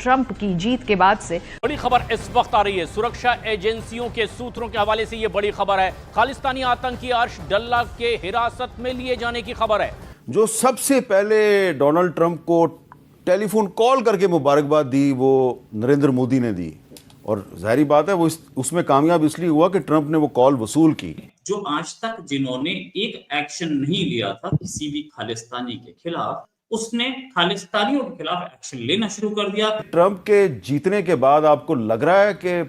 Trump की जीत के बाद से बड़ी खबर इस वक्त आ रही है, सुरक्षा एजेंसियों के सूत्रों के हवाले से ये बड़ी खबर है। खालिस्तानी आतंकी अर्श डल्ला के हिरासत में लिए जाने की खबर है। जो सबसे पहले डोनाल्ड ट्रंप को टेलीफोन कॉल करके मुबारकबाद दी वो नरेंद्र मोदी ने दी, और जाहिर बात है वो उसमें कामयाब इसलिए हुआ कि ट्रंप ने वो कॉल वसूल की। जो आज तक जिन्होंने एक एक्शन नहीं लिया था किसी भी खालिस्तानी के खिलाफ, उसने खालिस्तानियों के खिलाफ एक्शन लेना शुरू कर दिया। ट्रंप के जीतने के बाद आपको लग रहा है कि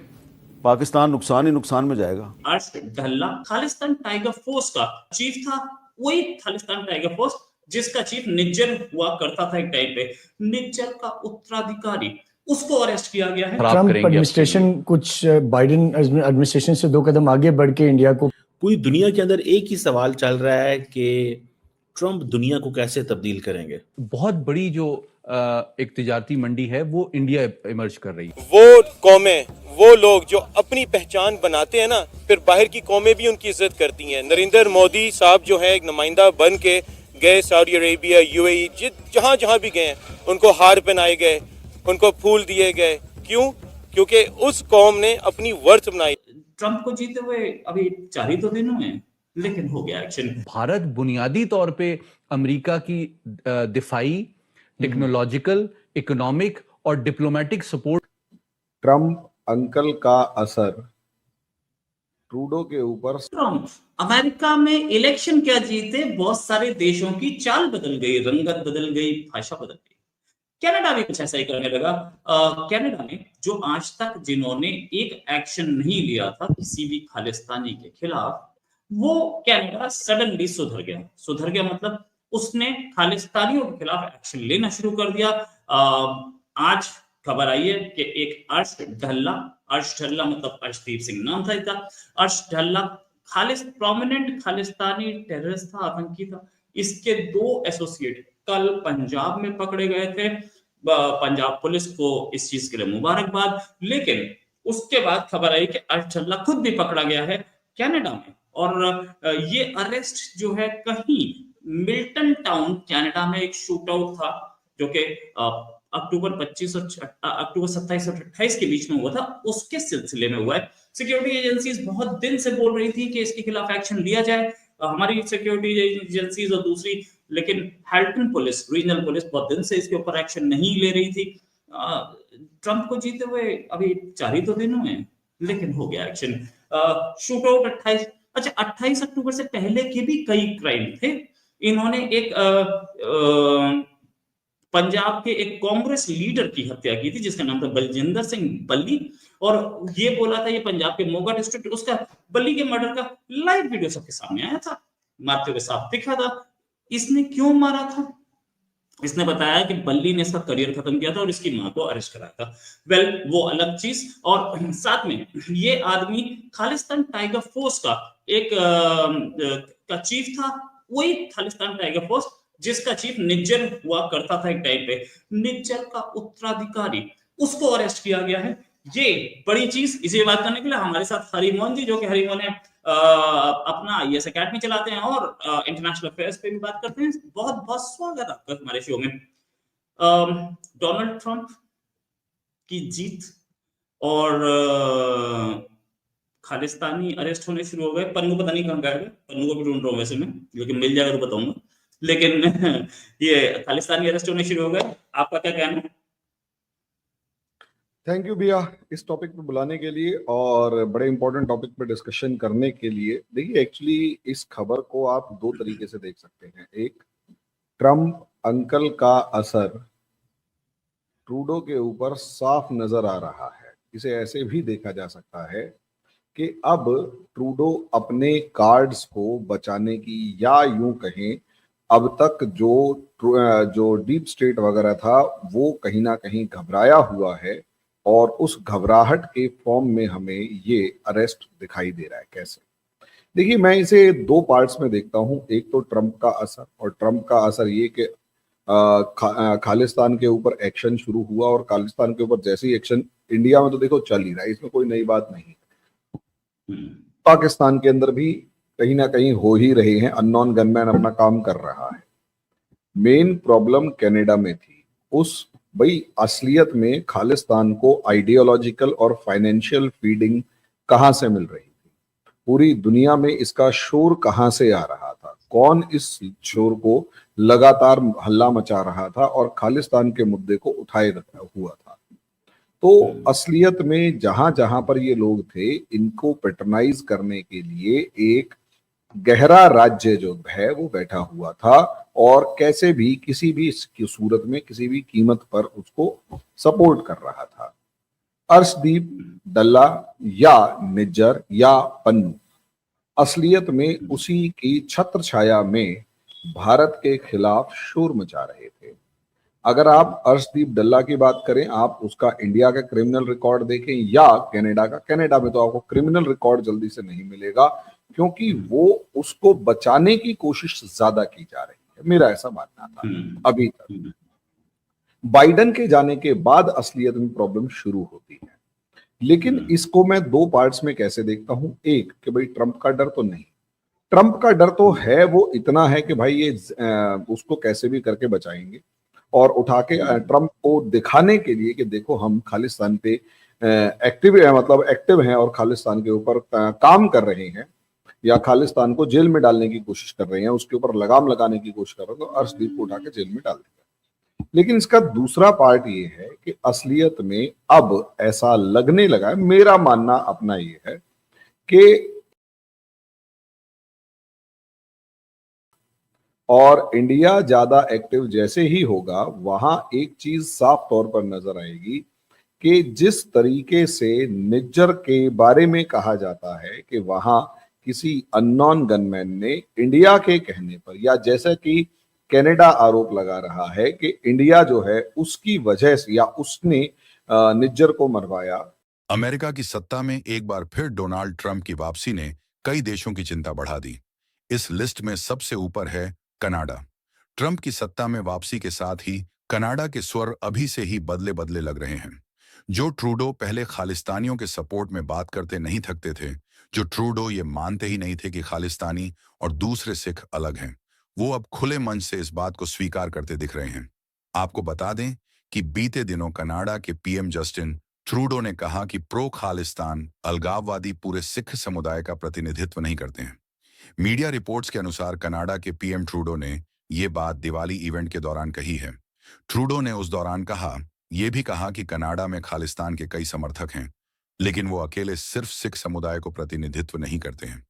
पाकिस्तान नुकसान ही नुकसान में जाएगा? अर्श डल्ला खालिस्तान टाइगर फोर्स का चीफ था, वही खालिस्तान टाइगर फोर्स जिसका चीफ निज्जर हुआ करता था एक टाइम पे, निज्जर का उत्तराधिकारी, उसको अरेस्ट किया गया है। ट्रंप एडमिनिस्ट्रेशन कुछ बाइडेन एडमिनिस्ट्रेशन से 2 कदम आगे बढ़ के इंडिया को, पूरी दुनिया के अंदर एक ही सवाल चल रहा है कि ट्रंप दुनिया को कैसे तब्दील करेंगे। बहुत बड़ी जो एक तिजारती मंडी है वो इंडिया इमर्ज कर रही है। वो कौमें, वो लोग जो अपनी पहचान बनाते हैं ना, फिर बाहर की कौमें भी उनकी इज्जत करती हैं। नरेंद्र मोदी साहब जो है एक नुमाइंदा बन के गए सऊदी अरेबिया, यूएई, जहाँ जहाँ भी गए उनको हार पहनाए गए, उनको फूल दिए गए। क्यों? क्योंकि उस कौम ने अपनी वर्थ बनाई। ट्रंप को जीते हुए अभी 4 ही तो दिन हुए, लेकिन हो गया एक्शन। भारत बुनियादी तौर पे अमेरिका की दिफाई, टेक्नोलॉजिकल, इकोनॉमिक और डिप्लोमेटिक सपोर्ट। ट्रंप अंकल का असर ट्रूडो के ऊपर। ट्रंप अमेरिका में इलेक्शन क्या जीते, बहुत सारे देशों की चाल बदल गई, रंगत बदल गई, भाषा बदल गई। कनाडा भी कुछ ऐसा ही करने लगा। कनाडा में जो आज तक जिन्होंने एक एक्शन नहीं लिया था किसी भी खालिस्तानी के खिलाफ, वो कनाडा सडनली सुधर गया मतलब उसने खालिस्तानियों के खिलाफ एक्शन लेना शुरू कर दिया। आज खबर आई है कि एक अर्श ढल्ला मतलब अर्शदीप सिंह नाम था इसका, अर्श ढल्ला प्रोमिनेंट खालिस्तानी टेररिस्ट था, आतंकी था। इसके 2 एसोसिएट कल पंजाब में पकड़े गए थे। पंजाब पुलिस को इस चीज के लिए मुबारकबाद। लेकिन उसके बाद खबर आई कि अर्श ढल्ला खुद भी पकड़ा गया है कनाडा में, और ये अरेस्ट जो है कहीं मिल्टन टाउन कनाडा में एक शूट आउट था जो कि अक्टूबर 27 और 28 के बीच में हुआ था, उसके सिलसिले में हुआ है। सिक्योरिटी एजेंसीज बहुत दिन से बोल रही थी कि इसके खिलाफ एक्शन लिया जाए, हमारी सिक्योरिटी एजेंसीज और दूसरी, लेकिन हैल्टन पुलिस, रीजनल पुलिस बहुत दिन से इसके ऊपर एक्शन नहीं ले रही थी। ट्रंप को जीते हुए अभी 4 ही तो दिन हुए, लेकिन हो गया एक्शन। शूट आउट 28 अक्टूबर से पहले के भी कई क्राइम थे। इन्होंने एक पंजाब के एक कांग्रेस लीडर की हत्या की थी जिसका नाम था बलजिंदर सिंह बल्ली, और ये बोला था ये पंजाब के मोगा डिस्ट्रिक्ट, उसका बल्ली के मर्डर का लाइव वीडियो सबके सामने आया था, मारते हुए साफ दिखा था। इसने क्यों मारा था? इसने बताया कि बल्ली ने इसका करियर खत्म किया था और इसकी मां को अरेस्ट कराया था। वेल, वो अलग चीज। और साथ में ये आदमी खालिस्तान टाइगर फोर्स का एक का चीफ था, वही खालिस्तान टाइगर फोर्स जिसका चीफ निज्जर हुआ करता था एक टाइम पे, निज्जर का उत्तराधिकारी, उसको अरेस्ट किया गया है। ये बड़ी चीज। इसी बात करने के लिए हमारे साथ हरिमोहन जी, जो कि हरिमोहन है अपना IAS अकेडमी चलाते हैं और इंटरनेशनल अफेयर्स पे भी बात करते हैं। बहुत बहुत स्वागत आपका हमारे शो में। डोनाल्ड ट्रंप की जीत और खालिस्तानी अरेस्ट होने शुरू हो गए। पन्नू पता नहीं कहाँ गए, पन्नू को भी ढूंढ रहा हूँ वैसे में, लेकिन मिल जाएगा तो बताऊंगा। लेकिन ये खालिस्तानी अरेस्ट होने शुरू हो गए, आपका क्या कहना है? थैंक यू भैया इस टॉपिक पे बुलाने के लिए और बड़े इंपॉर्टेंट टॉपिक पे डिस्कशन करने के लिए। देखिए, एक्चुअली इस खबर को आप 2 तरीके से देख सकते हैं। एक, ट्रंप अंकल का असर ट्रूडो के ऊपर साफ नजर आ रहा है। इसे ऐसे भी देखा जा सकता है कि अब ट्रूडो अपने कार्ड्स को बचाने की, या यूं कहें अब तक जो डीप स्टेट वगैरह था वो कहीं ना कहीं घबराया हुआ है, और उस घबराहट के फॉर्म में हमें ये अरेस्ट दिखाई दे रहा है। कैसे? देखिए, मैं इसे 2 पार्ट्स में देखता हूँ। एक तो ट्रंप का असर, और ट्रंप का असर ये कि खालिस्तान के ऊपर एक्शन शुरू हुआ, और खालिस्तान के ऊपर जैसे ही एक्शन इंडिया में तो देखो चल ही रहा है, इसमें कोई नई बात नहीं। पाकिस्तान के अंदर भी कहीं ना कहीं हो ही रहे हैं, अननोन गनमैन अपना काम कर रहा है। मेन प्रॉब्लम कनाडा में थी। उस भाई असलियत में खालिस्तान को आइडियोलॉजिकल और फाइनेंशियल फीडिंग कहां से मिल रही थी? पूरी दुनिया में इसका शोर कहां से आ रहा था? कौन इस शोर को लगातार हल्ला मचा रहा था और खालिस्तान के मुद्दे को उठाए रखा हुआ था? तो असलियत में जहां जहां पर ये लोग थे, इनको पेट्रोनाइज करने के लिए एक गहरा राज्य जो है वो बैठा हुआ था और कैसे भी किसी भी सूरत में किसी भी कीमत पर उसको सपोर्ट कर रहा था। अर्शदीप डल्ला या निज्जर या पन्नू असलियत में उसी की छत्र छाया में भारत के खिलाफ शोर मचा रहे थे। अगर आप अर्शदीप डल्ला की बात करें, आप उसका इंडिया का क्रिमिनल रिकॉर्ड देखें या कनाडा का, कनाडा में तो आपको क्रिमिनल रिकॉर्ड जल्दी से नहीं मिलेगा क्योंकि वो उसको बचाने की कोशिश ज्यादा की जा रही है, मेरा ऐसा मानना था अभी तक। बाइडन के जाने के बाद असलियत में प्रॉब्लम शुरू होती है, लेकिन इसको मैं दो पार्ट्स में कैसे देखता हूं। एक कि भाई ट्रंप का डर तो नहीं, ट्रंप का डर तो है, वो इतना है कि भाई ये उसको कैसे भी करके बचाएंगे और उठा के ट्रंप को दिखाने के लिए कि देखो हम खालिस्तान पे एक्टिव है, मतलब एक्टिव हैं और खालिस्तान के ऊपर काम कर रहे हैं या खालिस्तान को जेल में डालने की कोशिश कर रहे हैं, उसके ऊपर लगाम लगाने की कोशिश कर रहे हैं, तो अर्शदीप को उठा के जेल में डाल देगा। लेकिन इसका दूसरा पार्ट ये है कि असलियत में अब ऐसा लगने लगा है, मेरा मानना अपना ये है कि और इंडिया ज्यादा एक्टिव जैसे ही होगा, वहां एक चीज साफ तौर पर नजर आएगी कि जिस तरीके से निज्जर के बारे में कहा जाता है कि वहां किसी अननोन गनमैन ने इंडिया के कहने पर, या जैसा कि कनाडा आरोप लगा रहा है कि इंडिया जो है उसकी वजह से या उसने निज्जर को मरवाया। अमेरिका की सत्ता में एक बार फिर डोनाल्ड ट्रंप की वापसी ने कई देशों की चिंता बढ़ा दी। इस लिस्ट में सबसे ऊपर है कनाडा। ट्रंप की सत्ता में वापसी के साथ ही कनाडा के स्वर अभी से ही बदले बदले लग रहे हैं। जो ट्रूडो पहले खालिस्तानियों के सपोर्ट में बात करते नहीं थकते थे, जो ट्रूडो ये मानते ही नहीं थे कि खालिस्तानी और दूसरे सिख अलग हैं, वो अब खुले मंच से इस बात को स्वीकार करते दिख रहे हैं। आपको बता दें कि बीते दिनों कनाडा के पीएम जस्टिन ट्रूडो ने कहा कि प्रो खालिस्तान अलगाववादी पूरे सिख समुदाय का प्रतिनिधित्व नहीं करते हैं। मीडिया रिपोर्ट्स के अनुसार कनाडा के पीएम ट्रूडो ने ये बात दिवाली इवेंट के दौरान कही है। ट्रूडो ने उस दौरान ये भी कहा कि कनाडा में खालिस्तान के कई समर्थक हैं, लेकिन वो अकेले सिर्फ सिख समुदाय को प्रतिनिधित्व नहीं करते हैं।